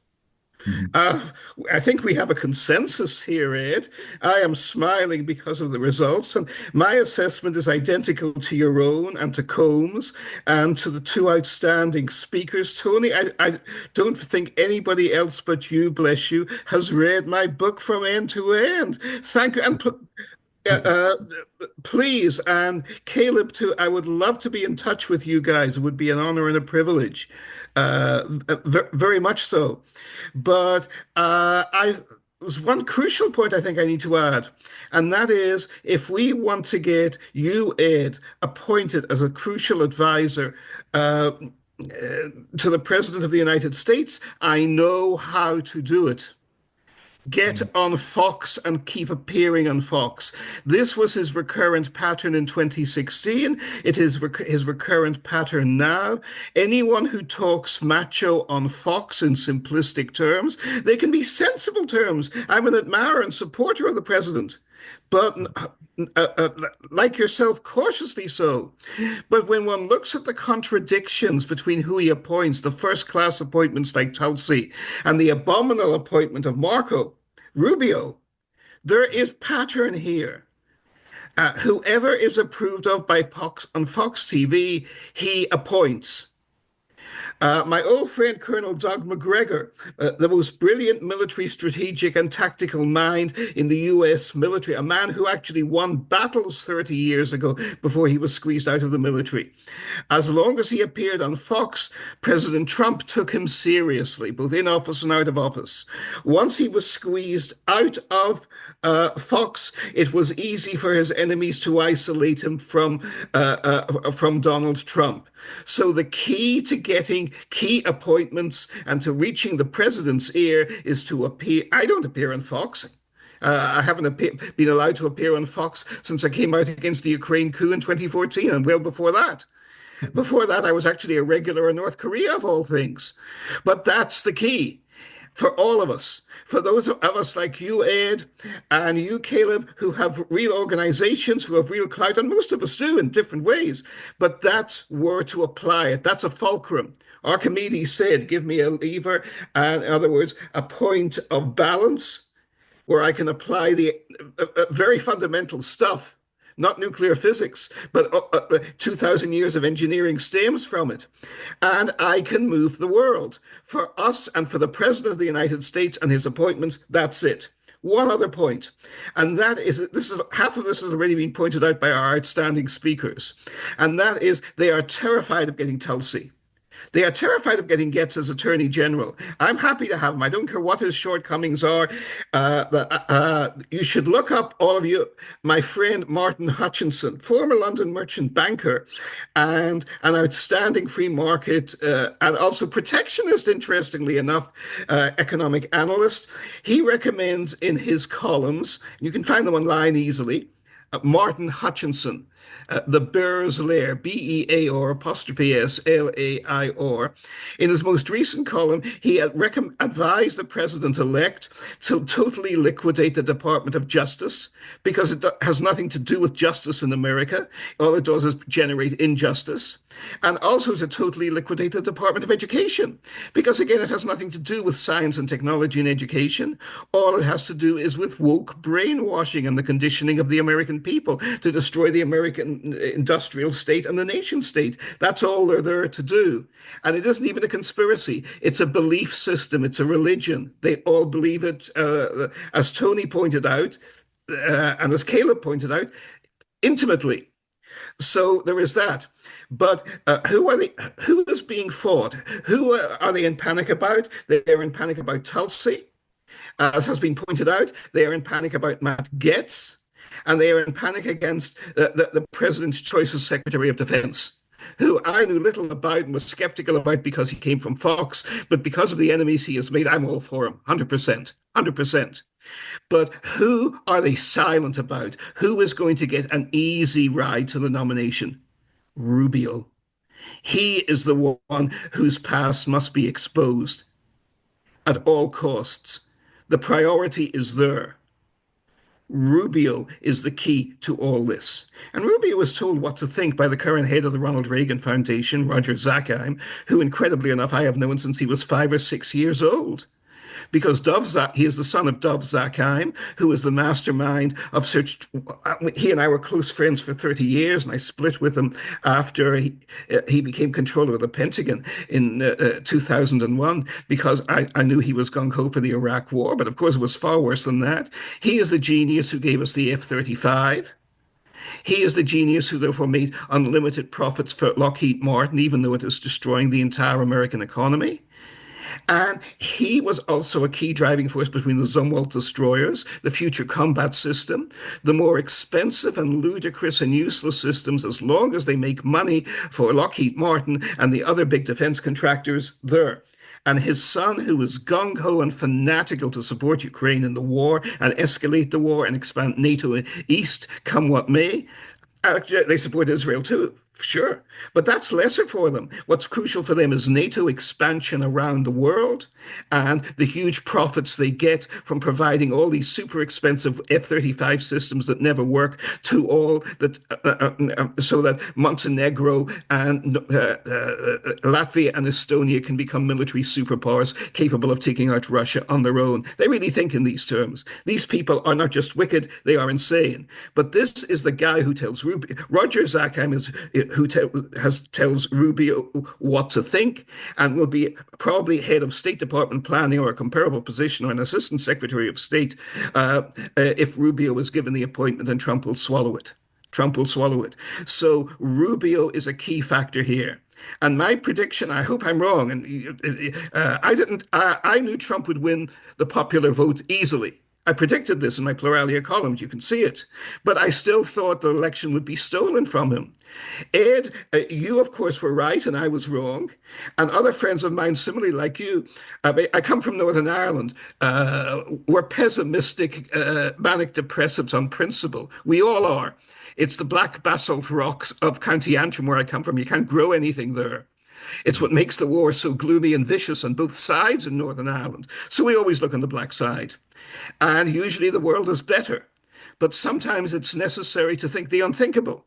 I think we have a consensus here, Ed. I am smiling because of the results, and my assessment is identical to your own and to Combs and to the two outstanding speakers. Tony, I don't think anybody else but you, bless you, has read my book from end to end. Thank you. And please, and Caleb too, I would love to be in touch with you guys. It would be an honor and a privilege. Very much so. But there's one crucial point I think I need to add, and that is if we want to get you, Ed, appointed as a crucial advisor to the President of the United States, I know how to do it. Get on Fox and keep appearing on Fox. This was his recurrent pattern in 2016. It is his recurrent pattern now. Anyone who talks macho on Fox in simplistic terms, they can be sensible terms. I'm an admirer and supporter of the president, but like yourself, cautiously so. But when one looks at the contradictions between who he appoints, the first-class appointments like Tulsi and the abominable appointment of Marco Rubio, there is pattern here. Whoever is approved of by Fox on Fox TV, he appoints. My old friend Colonel Doug McGregor, the most brilliant military strategic and tactical mind in the U.S. military, a man who actually won battles 30 years ago before he was squeezed out of the military. As long as he appeared on Fox, President Trump took him seriously, both in office and out of office. Once he was squeezed out of Fox, it was easy for his enemies to isolate him from Donald Trump. So the key to getting key appointments and to reaching the president's ear is to appear. I don't appear on Fox. I haven't been allowed to appear on Fox since I came out against the Ukraine coup in 2014, and well before that. Before that, I was actually a regular in North Korea, of all things. But that's the key. for all of us, for those of us like you, Ed, and you, Caleb, who have real organizations, who have real clout, and most of us do in different ways. But that's where to apply it. That's a fulcrum. Archimedes said, give me a lever, and in other words, a point of balance where I can apply the very fundamental stuff, not nuclear physics, but 2,000 years of engineering stems from it. And I can move the world. For us and for the President of the United States and his appointments, that's it. One other point, and that is, half of this has already been pointed out by our outstanding speakers, and that is they are terrified of getting Tulsi. They are terrified of getting Getz as Attorney General. I'm happy to have him. I don't care what his shortcomings are. You should look up, all of you, my friend Martin Hutchinson, former London merchant banker and an outstanding free market and also protectionist, interestingly enough, economic analyst. He recommends in his columns, you can find them online easily, Martin Hutchinson, the Bear's Lair, Bear apostrophe S Lair. In his most recent column, he advised the president-elect to totally liquidate the Department of Justice because it has nothing to do with justice in America. All it does is generate injustice. And also to totally liquidate the Department of Education because, again, it has nothing to do with science and technology and education. All it has to do is with woke brainwashing and the conditioning of the American people to destroy the American industrial state and the nation state. That's all they're there to do. And it isn't even a conspiracy. It's a belief system. It's a religion. They all believe it, as Tony pointed out, and as Caleb pointed out, intimately. So there is that. But who is being fought? Who are they in panic about? They're in panic about Tulsi. As has been pointed out, they are in panic about Matt Gaetz. And they are in panic against the president's choice as Secretary of Defense, who I knew little about and was skeptical about because he came from Fox, but because of the enemies he has made, I'm all for him, 100%, 100%. But who are they silent about? Who is going to get an easy ride to the nomination? Rubio. He is the one whose past must be exposed at all costs. The priority is there. Rubio is the key to all this. And Rubio was told what to think by the current head of the Ronald Reagan Foundation, Roger Zakheim, who, incredibly enough, I have known since he was 5 or 6 years old. Because he is the son of Dov Zakheim, who is the mastermind of such. He and I were close friends for 30 years, and I split with him after he became controller of the Pentagon in 2001 because I knew he was gung-ho for the Iraq War, but of course it was far worse than that. He is the genius who gave us the F-35. He is the genius who therefore made unlimited profits for Lockheed Martin, even though it is destroying the entire American economy. And he was also a key driving force between the Zumwalt destroyers, the future combat system, the more expensive and ludicrous and useless systems, as long as they make money for Lockheed Martin and the other big defense contractors there. And his son, who was gung-ho and fanatical to support Ukraine in the war and escalate the war and expand NATO east, come what may. They support Israel too, sure, but that's lesser for them. What's crucial for them is NATO expansion around the world and the huge profits they get from providing all these super expensive F-35 systems that never work to all that, so that Montenegro and Latvia and Estonia can become military superpowers capable of taking out Russia on their own. They really think in these terms. These people are not just wicked, they are insane. But this is the guy who tells Rubio. Roger Zakheim is who tells Rubio what to think and will be probably head of State Department planning or a comparable position or an assistant secretary of state if Rubio is given the appointment, and Trump will swallow it. Trump will swallow it. So Rubio is a key factor here. And my prediction, I hope I'm wrong, and I knew Trump would win the popular vote easily. I predicted this in my Pluralia columns. You can see it. But I still thought the election would be stolen from him. Ed, you, of course, were right and I was wrong. And other friends of mine, similarly like you, I come from Northern Ireland, were pessimistic, manic depressives on principle. We all are. It's the black basalt rocks of County Antrim where I come from. You can't grow anything there. It's what makes the war so gloomy and vicious on both sides in Northern Ireland. So we always look on the black side. And usually the world is better. But sometimes it's necessary to think the unthinkable.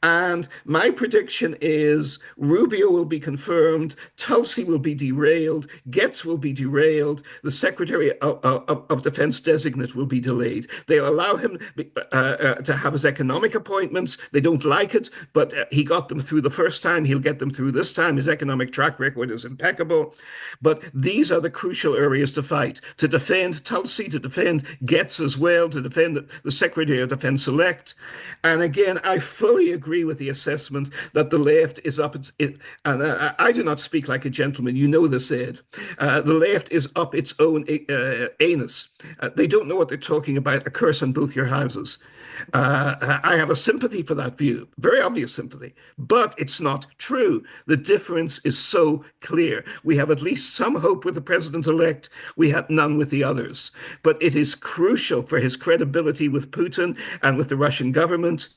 And my prediction is Rubio will be confirmed, Tulsi will be derailed, Getz will be derailed, the Secretary of Defense designate will be delayed. They'll allow him to have his economic appointments. They don't like it, but he got them through the first time. He'll get them through this time. His economic track record is impeccable. But these are the crucial areas to fight, to defend Tulsi, to defend Getz as well, to defend the Secretary of Defense elect. And again, I fully agree with the assessment that the left is up and I do not speak like a gentleman, you know this, Ed. The left is up its own anus. They don't know what they're talking about, a curse on both your houses. I have a sympathy for that view, very obvious sympathy, but it's not true. The difference is so clear. We have at least some hope with the president-elect. We have none with the others. But it is crucial for his credibility with Putin and with the Russian government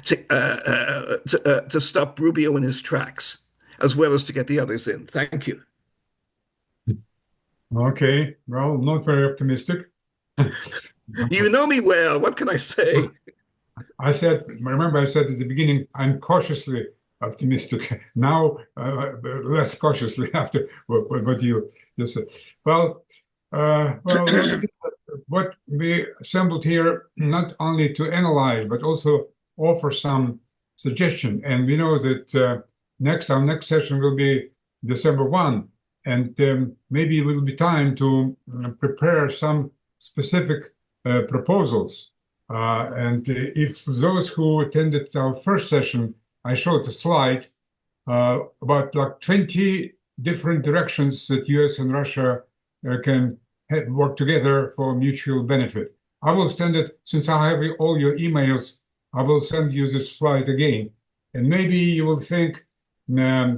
to stop Rubio in his tracks, as well as to get the others in. Thank you. Okay, well, not very optimistic. You know me well. What can I say? Remember I said at the beginning, I'm cautiously optimistic. Now, less cautiously after what you just said. Well, what we assembled here, not only to analyze, but also offer some suggestion. And we know that our next session will be December 1, and maybe it will be time to prepare some specific proposals. And if those who attended our first session, I showed a slide about like 20 different directions that US and Russia can work together for mutual benefit. I will send it, since I have all your emails, I will send you this slide again. And maybe you will think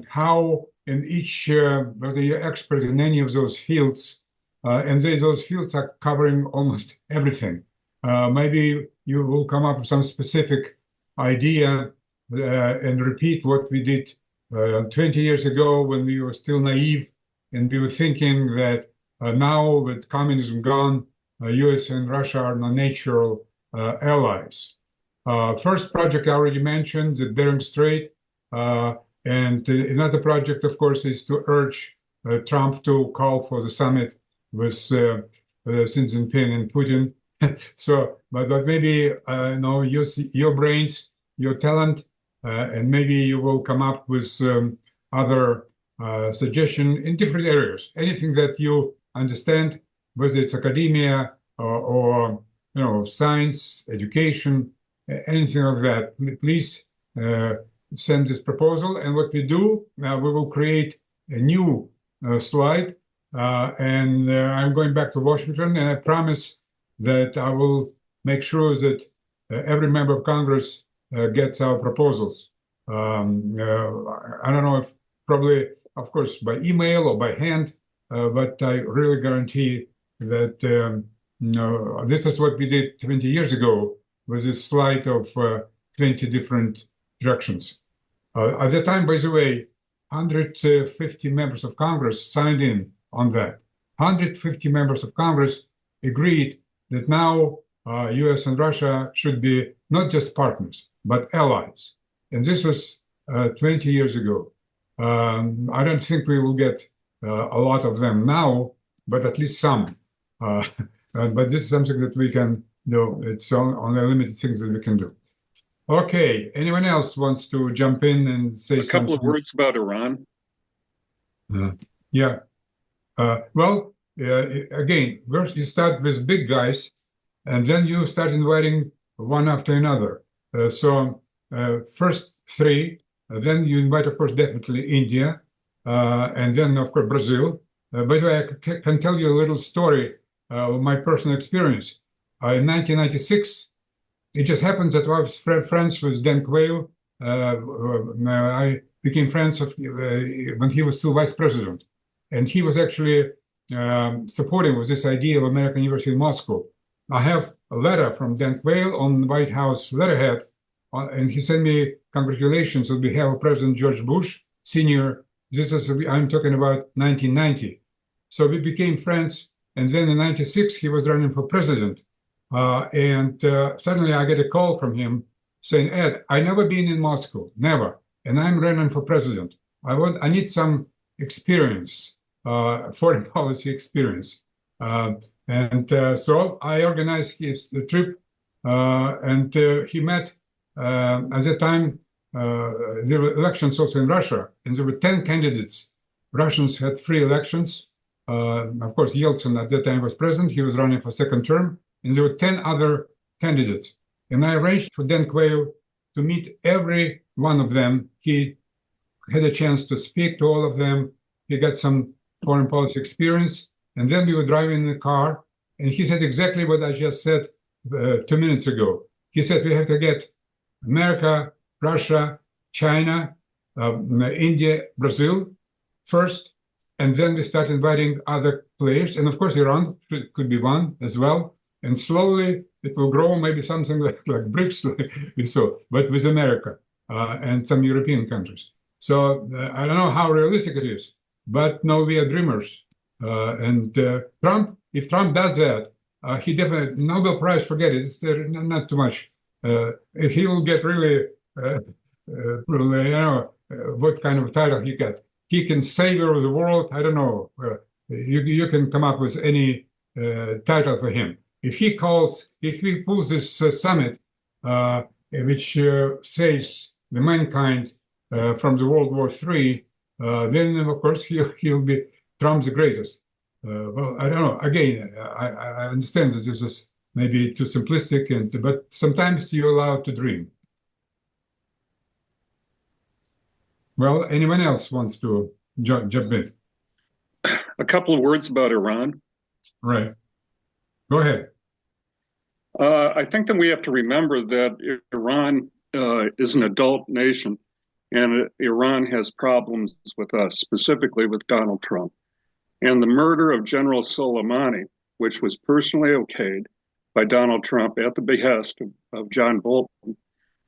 how in each, whether you're expert in any of those fields, and those fields are covering almost everything. Maybe you will come up with some specific idea and repeat what we did 20 years ago when we were still naive and we were thinking that now with communism gone, US and Russia are natural allies. First project I already mentioned, the Bering Strait, and another project, of course, is to urge Trump to call for the summit with Xi Jinping and Putin. So, but maybe use your brains, your talent, and maybe you will come up with other suggestion in different areas. Anything that you understand, whether it's academia or science, education, anything like that. Please send this proposal. And what we do, we will create a new slide. And I'm going back to Washington, and I promise that I will make sure that every member of Congress gets our proposals. I don't know if probably, of course, by email or by hand, but I really guarantee that this is what we did 20 years ago with this slide of 20 different directions. At the time, by the way, 150 members of Congress signed in on that. 150 members of Congress agreed that now US and Russia should be not just partners, but allies. And this was 20 years ago. I don't think we will get a lot of them now, but at least some. But this is something that we can do. It's only limited things that we can do. Okay, anyone else wants to jump in and say something? A couple of words about Iran. Yeah. Well, again, first you start with big guys, and then you start inviting one after another. So first three, then you invite, of course, definitely India, and then, of course, Brazil. By the way, I can tell you a little story of my personal experience. In 1996, it just happens that I was friends with Dan Quayle. I became friends when he was still vice president. And he was actually supporting with this idea of American University in Moscow. I have a letter from Dan Quayle on the White House letterhead, and he sent me congratulations on behalf of President George Bush senior. I'm talking about 1990. So we became friends. And then in 96, he was running for president. And suddenly I get a call from him saying, Ed, I never been in Moscow, never. And I'm running for president. I need some experience, foreign policy experience. So I organized the trip, and he met, at the time, there were elections also in Russia, and there were 10 candidates. Russians had free elections. Of course, Yeltsin at that time was president. He was running for second term, and there were 10 other candidates. And I arranged for Dan Quayle to meet every one of them. He had a chance to speak to all of them. He got some foreign policy experience. And then we were driving in the car, and he said exactly what I just said 2 minutes ago. He said, we have to get America, Russia, China, India, Brazil first, and then we start inviting other players. And of course, Iran could be one as well. And slowly it will grow, maybe something like BRICS we saw, but with America and some European countries. So I don't know how realistic it is, but no, we are dreamers. Trump, if Trump does that, he definitely, Nobel Prize, forget it, it's not too much. He will get really, what kind of title he got. He can savior the world, I don't know. You can come up with any title for him. If he pulls this summit, which saves the mankind from the World War III, then of course he'll be Trump the greatest. Well, I don't know. Again, I understand that this is maybe too simplistic, but sometimes you're allowed to dream. Well, anyone else wants to jump in? A couple of words about Iran. Right. Go ahead. I think that we have to remember that Iran is an adult nation, and Iran has problems with us, specifically with Donald Trump. And the murder of General Soleimani, which was personally okayed by Donald Trump at the behest of John Bolton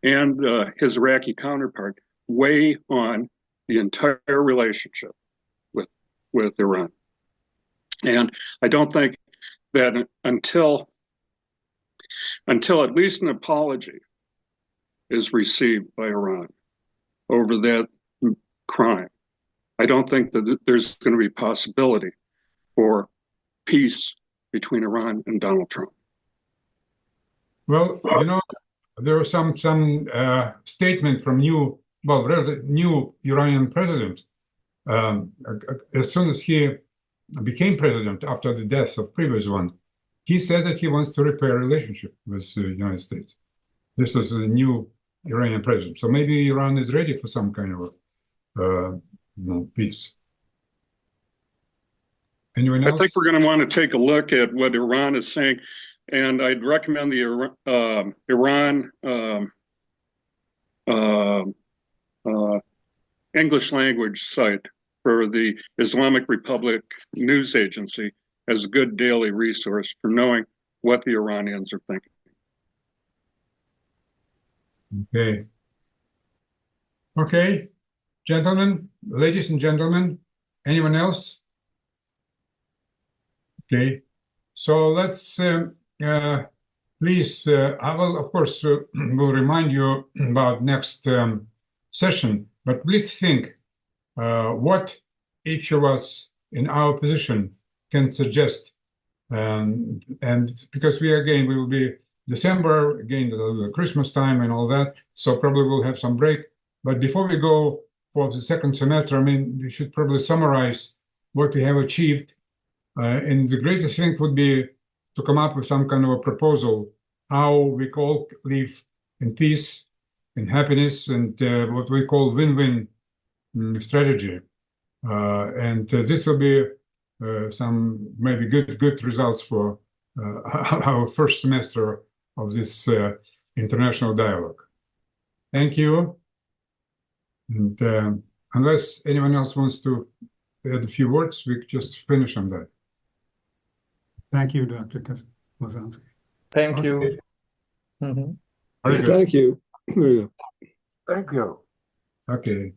and his Iraqi counterpart, weigh on the entire relationship with Iran. And I don't think that until at least an apology is received by Iran over that crime, I don't think that there's going to be possibility for peace between Iran and Donald Trump. Well, there was some statement from new Iranian president. As soon as he became president after the death of previous one, he said that he wants to repair a relationship with the United States. This is a new Iranian president. So maybe Iran is ready for some kind of peace. Anyone else? I think we're going to want to take a look at what Iran is saying, and I'd recommend the Iran English language site for the Islamic Republic News Agency as a good daily resource for knowing what the Iranians are thinking. Okay, gentlemen, ladies and gentlemen, anyone else? Okay, so let's please, I will, of course, will remind you about next session, but please think what each of us in our position can suggest. And because we will be December, again, the Christmas time and all that, so probably we'll have some break. But before we go for the second semester, I mean, we should probably summarize what we have achieved. And the greatest thing would be to come up with some kind of a proposal, how we all live in peace, in happiness, and what we call win-win strategy. And this will be some maybe good results for our first semester of this international dialogue. Thank you. And unless anyone else wants to add a few words, we just finish on that. Thank you, Dr. Lozansky. Thank you. Very good. Thank you. Thank you. Okay.